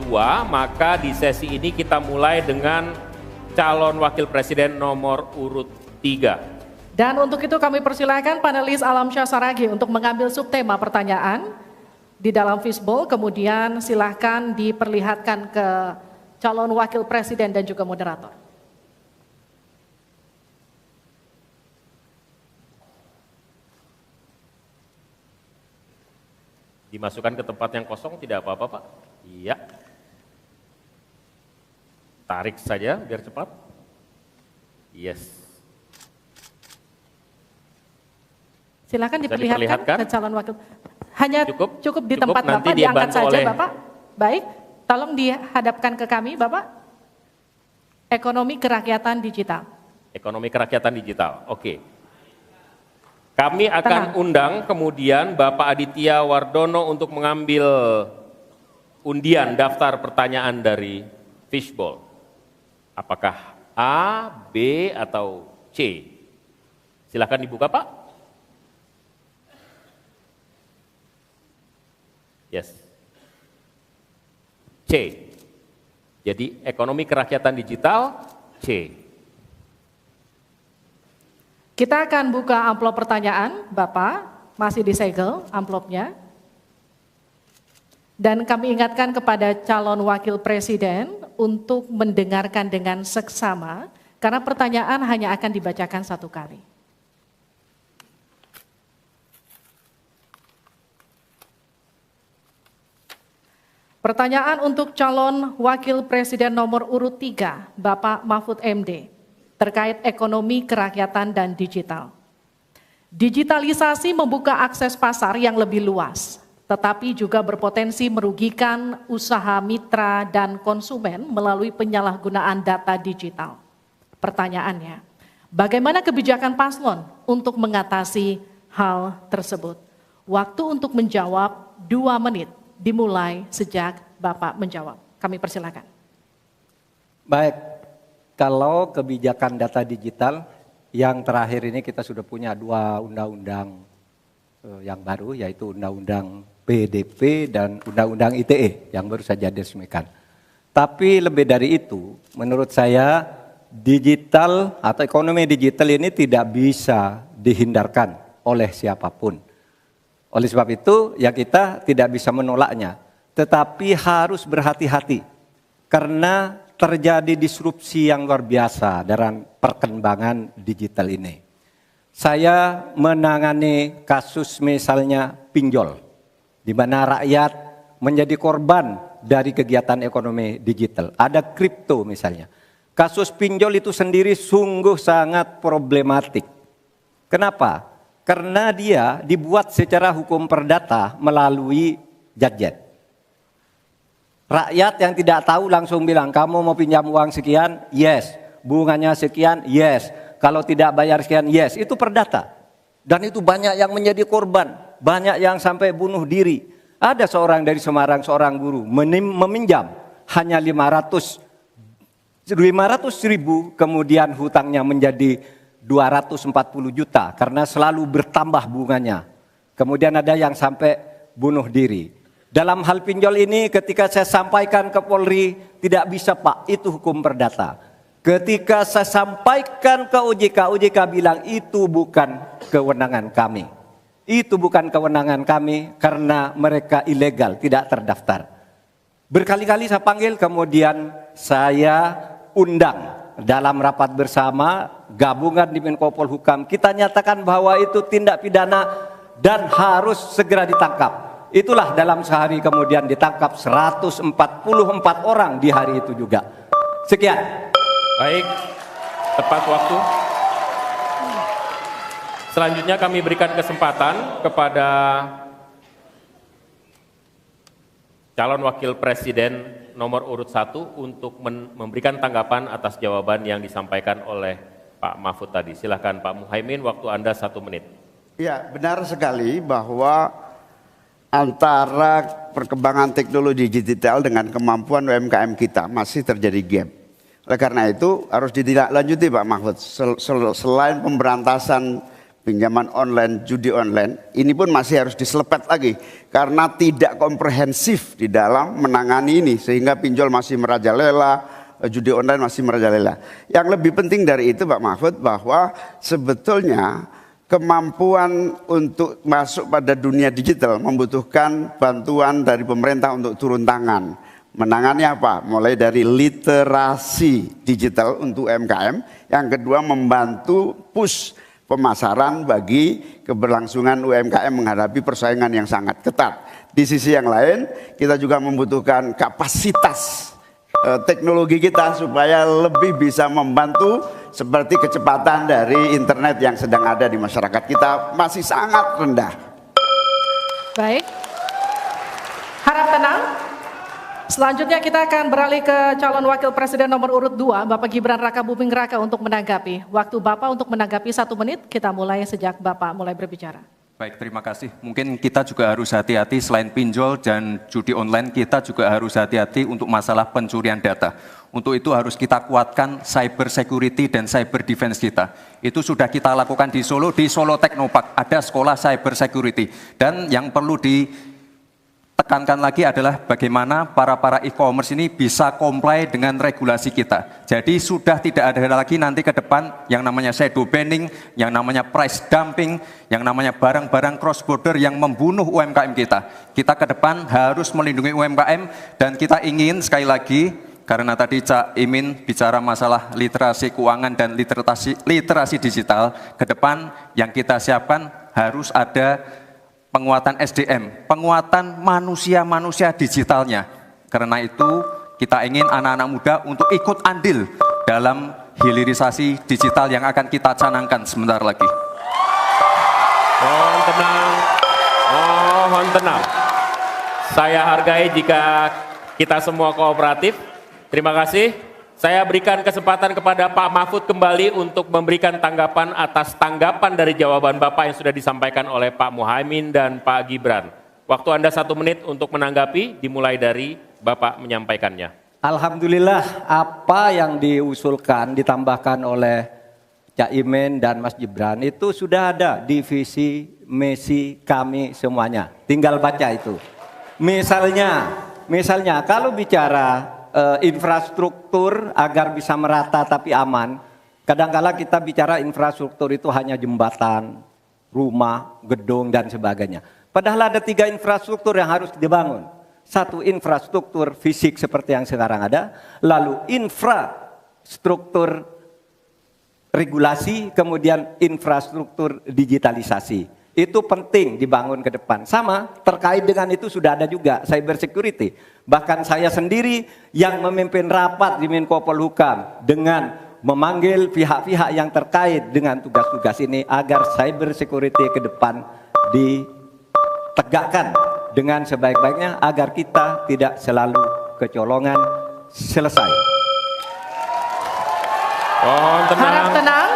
kedua, maka di sesi ini kita mulai dengan calon wakil presiden nomor urut 3. Dan untuk itu kami persilahkan panelis Alamsyah Saragih untuk mengambil subtema pertanyaan di dalam fishbowl, kemudian silahkan diperlihatkan ke calon wakil presiden dan juga moderator. Dimasukkan ke tempat yang kosong, tidak apa-apa Pak. Iya. Tarik saja biar cepat. Yes. Silakan diperlihatkan ke calon wakil. Hanya cukup di tempat nanti Bapak, diangkat saja Bapak. Baik, tolong dihadapkan ke kami Bapak. Ekonomi kerakyatan digital. Ekonomi kerakyatan digital, oke. Kami akan undang kemudian Bapak Aditya Wardono untuk mengambil undian daftar pertanyaan dari fishbowl. Apakah A, B, atau C? Silakan dibuka Pak. Yes. C. Jadi ekonomi kerakyatan digital C. Kita akan buka amplop pertanyaan, Bapak, masih disegel amplopnya. Dan kami ingatkan kepada calon wakil presiden untuk mendengarkan dengan seksama, karena pertanyaan hanya akan dibacakan satu kali. Pertanyaan untuk calon wakil presiden nomor urut 3, Bapak Mahfud MD. Terkait ekonomi kerakyatan dan digital. Digitalisasi membuka akses pasar yang lebih luas, tetapi juga berpotensi merugikan usaha mitra dan konsumen melalui penyalahgunaan data digital. Pertanyaannya, bagaimana kebijakan paslon untuk mengatasi hal tersebut? Waktu untuk menjawab 2 menit, dimulai sejak Bapak menjawab. Kami persilakan. Baik. Kalau kebijakan data digital, yang terakhir ini kita sudah punya 2 undang-undang yang baru, yaitu Undang-Undang PDP dan Undang-Undang ITE yang baru saja diresmikan. Tapi lebih dari itu, menurut saya digital atau ekonomi digital ini tidak bisa dihindarkan oleh siapapun. Oleh sebab itu, ya kita tidak bisa menolaknya, tetapi harus berhati-hati karena terjadi disrupsi yang luar biasa dalam perkembangan digital ini. Saya menangani kasus misalnya pinjol, di mana rakyat menjadi korban dari kegiatan ekonomi digital. Ada kripto misalnya. Kasus pinjol itu sendiri sungguh sangat problematik. Kenapa? Karena dia dibuat secara hukum perdata melalui gadget. Rakyat yang tidak tahu langsung bilang, kamu mau pinjam uang sekian? Yes. Bunganya sekian? Yes. Kalau tidak bayar sekian? Yes. Itu perdata. Dan itu banyak yang menjadi korban. Banyak yang sampai bunuh diri. Ada seorang dari Semarang, seorang guru, meminjam hanya 500 ribu, kemudian hutangnya menjadi 240 juta. Karena selalu bertambah bunganya. Kemudian ada yang sampai bunuh diri. Dalam hal pinjol ini ketika saya sampaikan ke Polri, tidak bisa Pak, itu hukum perdata. Ketika saya sampaikan ke OJK, OJK bilang itu bukan kewenangan kami. Itu bukan kewenangan kami karena mereka ilegal, tidak terdaftar. Berkali-kali saya panggil, kemudian saya undang dalam rapat bersama, gabungan di Menko Polhukam. Kita nyatakan bahwa itu tindak pidana dan harus segera ditangkap. Itulah dalam sehari kemudian ditangkap 144 orang di hari itu juga. Sekian. Baik, tepat waktu. Selanjutnya kami berikan kesempatan kepada calon wakil presiden nomor urut 1 untuk memberikan tanggapan atas jawaban yang disampaikan oleh Pak Mahfud tadi. Silakan Pak Muhaimin, waktu Anda 1 menit. Ya, benar sekali bahwa antara perkembangan teknologi digital dengan kemampuan UMKM kita masih terjadi gap. Oleh karena itu harus ditindaklanjuti Pak Mahfud. Selain pemberantasan pinjaman online, judi online, ini pun masih harus diselepet lagi karena tidak komprehensif di dalam menangani ini sehingga pinjol masih merajalela, judi online masih merajalela. Yang lebih penting dari itu Pak Mahfud bahwa sebetulnya kemampuan untuk masuk pada dunia digital membutuhkan bantuan dari pemerintah untuk turun tangan. Menangani apa? Mulai dari literasi digital untuk UMKM, yang kedua membantu push pemasaran bagi keberlangsungan UMKM menghadapi persaingan yang sangat ketat. Di sisi yang lain, kita juga membutuhkan kapasitas teknologi kita supaya lebih bisa membantu seperti kecepatan dari internet yang sedang ada di masyarakat kita masih sangat rendah. Baik. Harap tenang. Selanjutnya kita akan beralih ke calon wakil presiden nomor urut 2, Bapak Gibran Raka Buming Raka untuk menanggapi. Waktu Bapak untuk menanggapi 1 menit, kita mulai sejak Bapak mulai berbicara. Baik, terima kasih. Mungkin kita juga harus hati-hati selain pinjol dan judi online, kita juga harus hati-hati untuk masalah pencurian data. Untuk itu harus kita kuatkan cyber security dan cyber defense kita. Itu sudah kita lakukan di Solo Technopark, ada sekolah cyber security. Dan yang perlu tekankan lagi adalah bagaimana para e-commerce ini bisa comply dengan regulasi kita. Jadi sudah tidak ada lagi nanti ke depan yang namanya shadow banning, yang namanya price dumping, yang namanya barang-barang cross border yang membunuh UMKM kita. Kita ke depan harus melindungi UMKM dan kita ingin sekali lagi, karena tadi Cak Imin bicara masalah literasi keuangan dan literasi digital, ke depan yang kita siapkan harus ada penguatan SDM, penguatan manusia digitalnya. Karena itu kita ingin anak-anak muda untuk ikut andil dalam hilirisasi digital yang akan kita canangkan sebentar lagi. Mohon tenang, mohon tenang. Saya hargai jika kita semua kooperatif. Terima kasih. Saya berikan kesempatan kepada Pak Mahfud kembali untuk memberikan tanggapan atas tanggapan dari jawaban Bapak yang sudah disampaikan oleh Pak Muhaimin dan Pak Gibran. Waktu Anda 1 menit untuk menanggapi, dimulai dari Bapak menyampaikannya. Alhamdulillah apa yang diusulkan, ditambahkan oleh Cak Imin dan Mas Gibran itu sudah ada di visi misi kami semuanya. Tinggal baca itu. Misalnya kalau bicara infrastruktur agar bisa merata tapi aman, kadang-kala kita bicara infrastruktur itu hanya jembatan, rumah, gedung dan sebagainya. Padahal ada 3 infrastruktur yang harus dibangun. 1 infrastruktur fisik seperti yang sekarang ada, lalu infrastruktur regulasi, kemudian infrastruktur digitalisasi. Itu penting dibangun ke depan. Sama terkait dengan itu sudah ada juga cyber security. Bahkan saya sendiri yang memimpin rapat di Menko Polhukam dengan memanggil pihak-pihak yang terkait dengan tugas-tugas ini agar cyber security ke depan ditegakkan dengan sebaik-baiknya agar kita tidak selalu kecolongan. Selesai. Mohon tenang. Harap tenang.